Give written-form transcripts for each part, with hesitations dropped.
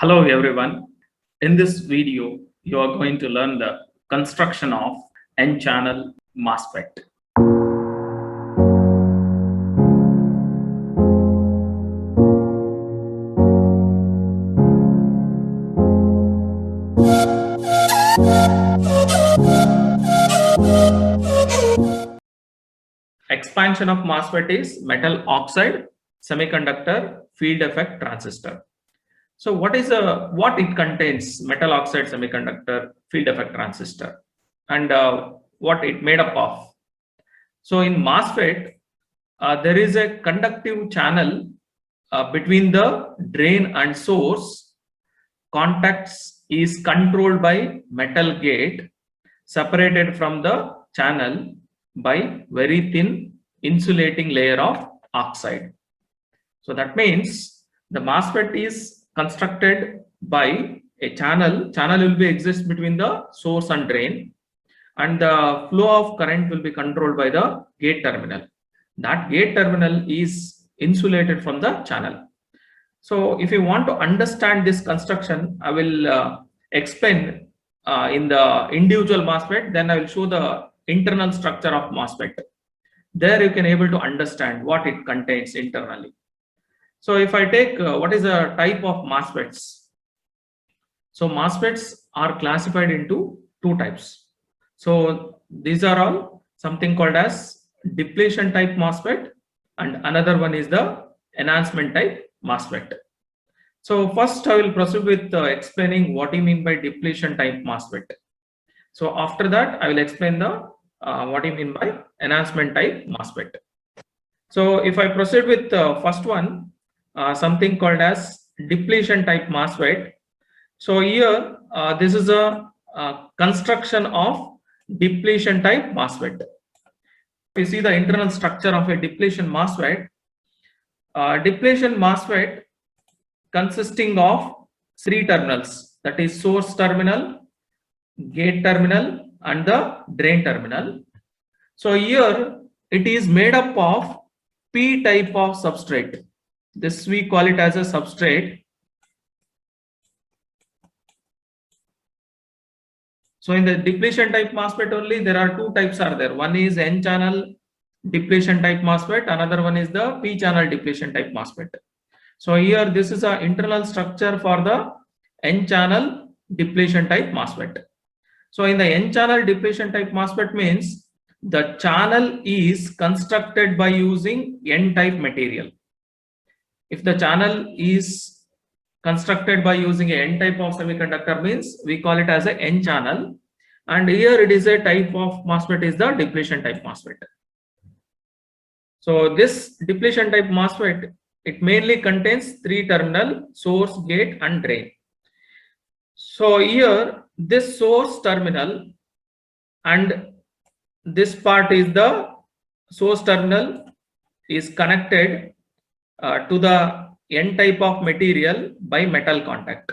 Hello everyone. In this video, you are going to learn the construction of N-channel MOSFET. Expansion of MOSFET is metal oxide semiconductor field effect transistor. So what it contains? Metal oxide semiconductor field effect transistor, and what it made up of. So in MOSFET, there is a conductive channel between the drain and source. Contacts is controlled by metal gate separated from the channel by very thin insulating layer of oxide. So that means the MOSFET is constructed by a channel. Channel will be exist between the source and drain, and the flow of current will be controlled by the gate terminal. That gate terminal is insulated from the channel. So if you want to understand this construction, I will explain in the individual MOSFET, then I will show the internal structure of MOSFET. There you can able to understand what it contains internally. So if I take what is a type of MOSFETs? So MOSFETs are classified into two types. So these are all something called as depletion type MOSFET, and another one is the enhancement type MOSFET. So first I will proceed with explaining what you mean by depletion type MOSFET. So after that I will explain the what you mean by enhancement type MOSFET. So if I proceed with the first one, something called as depletion type MOSFET. So here this is a construction of depletion type MOSFET. If you see the internal structure of a depletion MOSFET, depletion MOSFET consisting of three terminals, that is source terminal, gate terminal, and the drain terminal. So here it is made up of P type of substrate. This we call it as a substrate. So in the depletion type MOSFET only, there are two types are there. One is N channel depletion type MOSFET, another one is the P channel depletion type MOSFET. So here this is an internal structure for the N channel depletion type MOSFET. So in the N channel depletion type MOSFET means the channel is constructed by using N type material. If the channel is constructed by using a N type of semiconductor means we call it as a N channel, and here it is a type of MOSFET is the depletion type MOSFET. So this depletion type MOSFET, it mainly contains three terminal: source, gate, and drain. So here this source terminal and this part is the source terminal is connected to the N type of material by metal contact.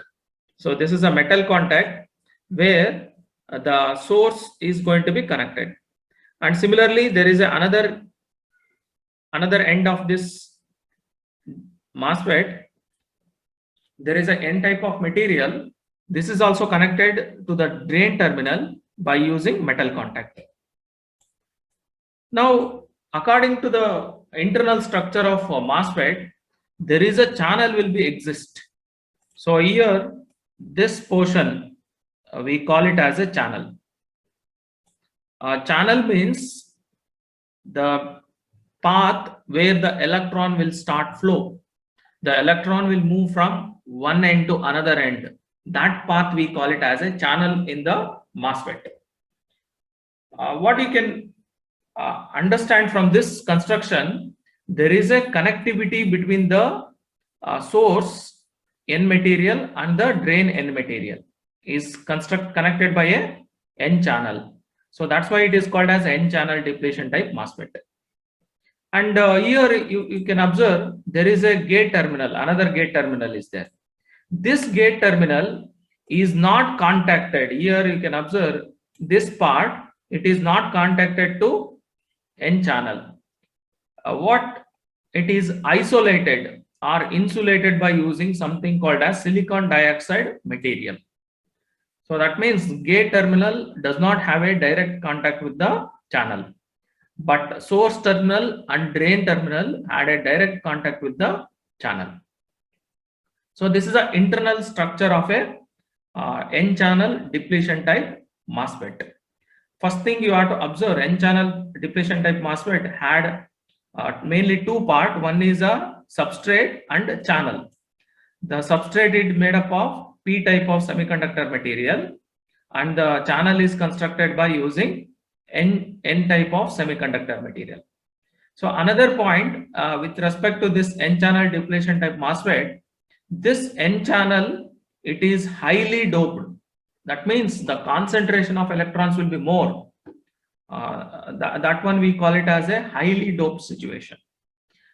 So this is a metal contact where the source is going to be connected, and similarly there is another end of this MOSFET. There is a N type of material. This is also connected to the drain terminal by using metal contact. Now, according to the internal structure of MOSFET, there is a channel will be exist. So here this portion we call it as a channel. Channel means the path where the electron will start flow. The electron will move from one end to another end. That path we call it as a channel in the MOSFET. What you can understand from this construction, there is a connectivity between the source N material and the drain N material is connected by a N channel. So that's why it is called as N channel depletion type MOSFET. And here you can observe there is a gate terminal, another gate terminal is there. This gate terminal is not contacted. Here you can observe this part, it is not contacted to N channel. What it is isolated. are insulated by using something called as silicon dioxide material. So that means gate terminal does not have a direct contact with the channel, but source terminal and drain terminal had a direct contact with the channel. So this is the internal structure of a N-channel depletion type MOSFET. First thing you have to observe, N-channel depletion type MOSFET had mainly two parts. One is a substrate and channel. The substrate is made up of P type of semiconductor material, and the channel is constructed by using N type of semiconductor material. So another point with respect to this N-channel depletion type MOSFET, this N-channel, it is highly doped. That means the concentration of electrons will be more. That one we call it as a highly doped situation.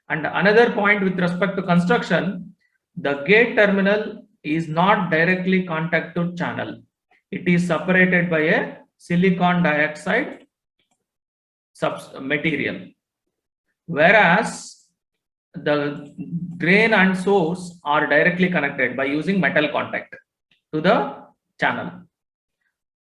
And another point with respect to construction, the gate terminal is not directly contact to channel. It is separated by a silicon dioxide material, whereas the drain and source are directly connected by using metal contact to the channel.